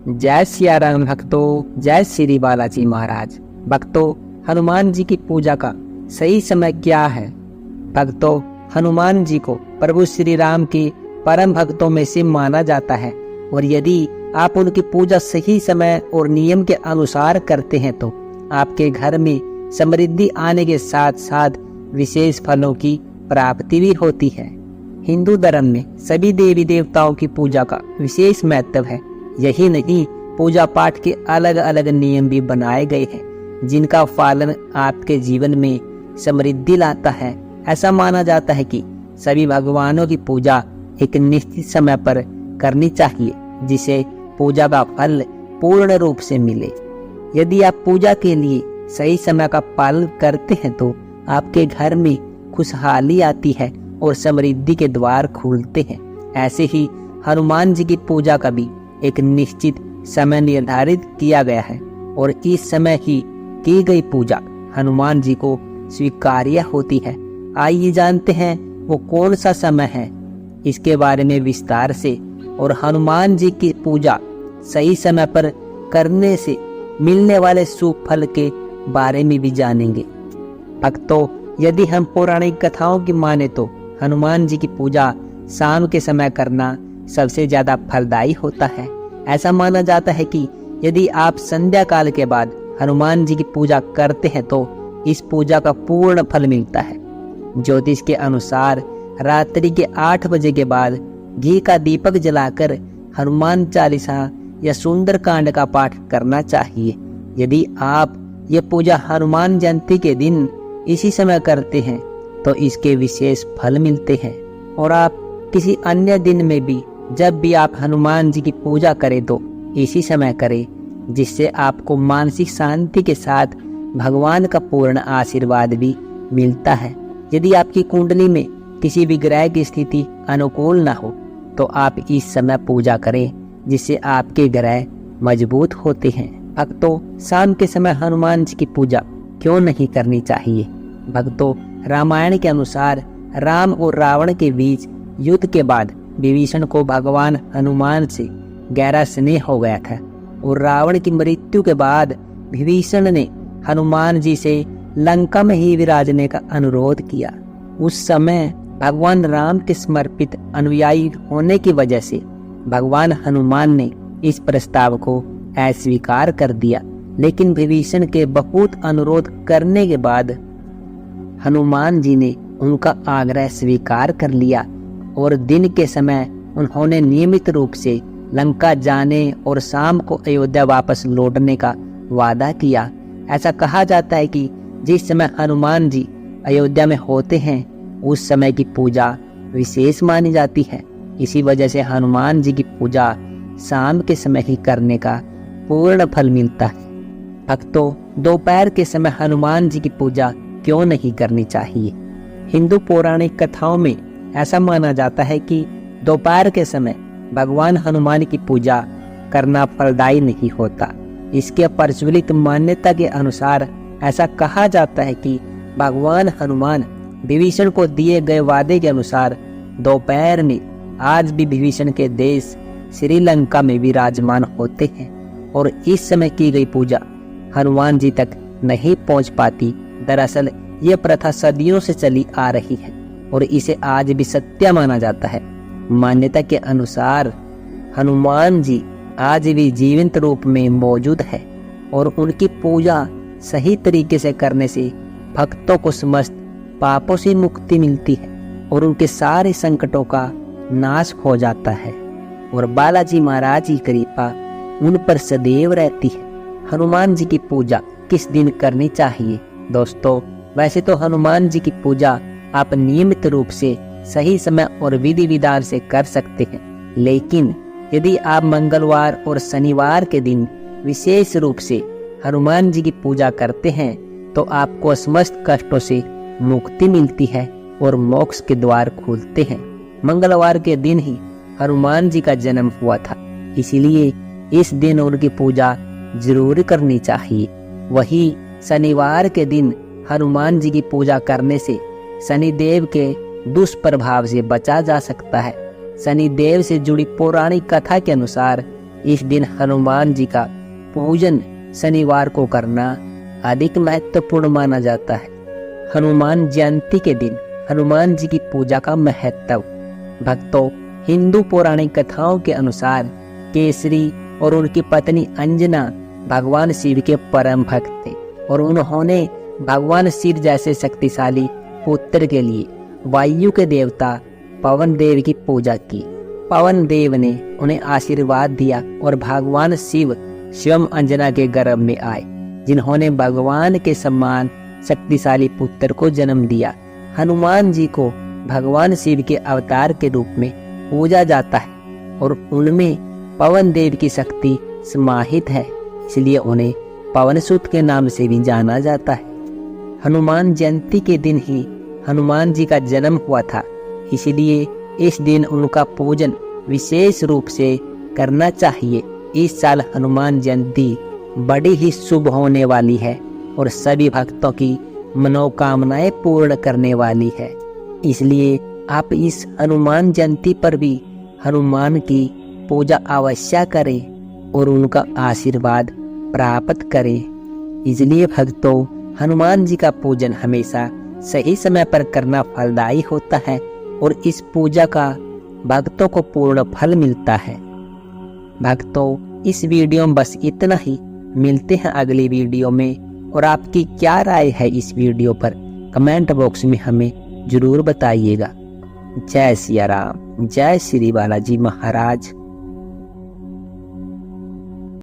जय सिया राम भक्तों, जय श्री बालाजी महाराज। भक्तों, हनुमान जी की पूजा का सही समय क्या है? भक्तों, हनुमान जी को प्रभु श्री राम के परम भक्तों में से माना जाता है और यदि आप उनकी पूजा सही समय और नियम के अनुसार करते हैं तो आपके घर में समृद्धि आने के साथ साथ विशेष फलों की प्राप्ति भी होती है। हिंदू धर्म में सभी देवी देवताओं की पूजा का विशेष महत्व है। यही नहीं, पूजा पाठ के अलग अलग नियम भी बनाए गए हैं जिनका पालन आपके जीवन में समृद्धि लाता है। ऐसा माना जाता है कि सभी भगवानों की पूजा एक निश्चित समय पर करनी चाहिए जिसे पूजा का फल पूर्ण रूप से मिले। यदि आप पूजा के लिए सही समय का पालन करते हैं तो आपके घर में खुशहाली आती है और समृद्धि के द्वार खुलते हैं। ऐसे ही हनुमान जी की पूजा का भी एक निश्चित समय निर्धारित किया गया है और इस समय ही की गई पूजा हनुमान जी को स्वीकार्य होती है। आइए जानते हैं वो कौन सा समय है, इसके बारे में विस्तार से, और हनुमान जी की पूजा सही समय पर करने से मिलने वाले शुभ फल के बारे में भी जानेंगे। भक्तों, यदि हम पौराणिक कथाओं की माने तो हनुमान जी की पूजा शाम के समय करना सबसे ज्यादा फलदायी होता है। ऐसा माना जाता है कि यदि आप संध्या काल के बाद हनुमान जी की पूजा करते हैं तो इस पूजा का पूर्ण फल मिलता है। ज्योतिष के अनुसार रात्रि के 8 बजे के बाद घी का दीपक जलाकर हनुमान चालीसा या सुंदर कांड का पाठ करना चाहिए। यदि आप ये पूजा हनुमान जयंती के दिन इसी समय करते हैं तो इसके विशेष फल मिलते हैं। और आप किसी अन्य दिन में भी जब भी आप हनुमान जी की पूजा करें तो इसी समय करें, जिससे आपको मानसिक शांति के साथ भगवान का पूर्ण आशीर्वाद भी मिलता है। यदि आपकी कुंडली में किसी भी ग्रह की स्थिति अनुकूल ना हो तो आप इस समय पूजा करें, जिससे आपके ग्रह मजबूत होते हैं। भक्तों, शाम के समय हनुमान जी की पूजा क्यों नहीं करनी चाहिए? भक्तों, रामायण के अनुसार राम और रावण के बीच युद्ध के बाद विभीषण को भगवान हनुमान से गहरा स्नेह हो गया था और रावण की मृत्यु के बाद विभीषण ने हनुमान जी से लंका में ही विराजने का अनुरोध किया। उस समय भगवान राम के समर्पित अनुयायी होने की वजह से भगवान हनुमान ने इस प्रस्ताव को अस्वीकार कर दिया, लेकिन विभीषण के बहुत अनुरोध करने के बाद हनुमान जी ने उनका आग्रह स्वीकार कर लिया और दिन के समय उन्होंने नियमित रूप से लंका जाने और शाम को अयोध्या वापस लौटने का वादा किया। ऐसा कहा जाता है कि जिस समय हनुमान जी अयोध्या में होते हैं उस समय की पूजा विशेष मानी जाती है। इसी वजह से हनुमान जी की पूजा शाम के समय ही करने का पूर्ण फल मिलता है। भक्तों, दोपहर के समय हनुमान जी की पूजा क्यों नहीं करनी चाहिए? हिंदू पौराणिक कथाओं में ऐसा माना जाता है कि दोपहर के समय भगवान हनुमान की पूजा करना फलदायी नहीं होता। इसके प्रचलित मान्यता के अनुसार ऐसा कहा जाता है कि भगवान हनुमान विभीषण को दिए गए वादे के अनुसार दोपहर में आज भी विभीषण के देश श्रीलंका में विराजमान होते हैं और इस समय की गई पूजा हनुमान जी तक नहीं पहुंच पाती। दरअसल ये प्रथा सदियों से चली आ रही है और इसे आज भी सत्य माना जाता है। मान्यता के अनुसार हनुमान जी आज भी जीवंत रूप में मौजूद है और उनकी पूजा सही तरीके से करने से भक्तों को समस्त पापों से मुक्ति मिलती है और उनके सारे संकटों का नाश हो जाता है और बालाजी महाराज की कृपा उन पर सदैव रहती है। हनुमान जी की पूजा किस दिन करनी चाहिए? दोस्तों, वैसे तो हनुमान जी की पूजा आप नियमित रूप से सही समय और विधि विधान से कर सकते हैं, लेकिन यदि आप मंगलवार और शनिवार के दिन विशेष रूप से हनुमान जी की पूजा करते हैं तो आपको समस्त कष्टों से मुक्ति मिलती है और मोक्ष के द्वार खुलते हैं। मंगलवार के दिन ही हनुमान जी का जन्म हुआ था, इसीलिए इस दिन उनकी पूजा जरूर करनी चाहिए। वही शनिवार के दिन हनुमान जी की पूजा करने से शनिदेव के दुष्प्रभाव से बचा जा सकता है। शनिदेव से जुड़ी पौराणिक कथा के अनुसार इस दिन हनुमान जी का पूजन शनिवार को करना अधिक महत्वपूर्ण माना जाता है। हनुमान जयंती के दिन हनुमान जी की पूजा का महत्व। भक्तों, हिंदू पौराणिक कथाओं के अनुसार केसरी और उनकी पत्नी अंजना भगवान शिव के परम भक्त थे और उन्होंने भगवान शिव जैसे शक्तिशाली पुत्र के लिए वायु के देवता पवन देव की पूजा की। पवन देव ने उन्हें आशीर्वाद दिया और भगवान शिव स्वयं अंजना के गर्भ में आए, जिन्होंने भगवान के समान शक्तिशाली पुत्र को जन्म दिया। हनुमान जी को भगवान शिव के अवतार के रूप में पूजा जाता है और उनमें पवन देव की शक्ति समाहित है, इसलिए उन्हें पवनसुत के नाम से भी जाना जाता है। हनुमान जयंती के दिन ही हनुमान जी का जन्म हुआ था, इसलिए इस दिन उनका पूजन विशेष रूप से करना चाहिए। इस साल हनुमान जयंती बड़ी ही शुभ होने वाली है और सभी भक्तों की मनोकामनाएं पूर्ण करने वाली है, इसलिए आप इस हनुमान जयंती पर भी हनुमान की पूजा अवश्य करें और उनका आशीर्वाद प्राप्त करें। इसलिए भक्तों, हनुमान जी का पूजन हमेशा सही समय पर करना फलदायी होता है और इस पूजा का भक्तों को पूर्ण फल मिलता है। भक्तों, इस वीडियो में बस इतना ही। मिलते हैं अगली वीडियो में और आपकी क्या राय है इस वीडियो पर कमेंट बॉक्स में हमें जरूर बताइएगा। जय सिया राम, जय श्री बालाजी महाराज।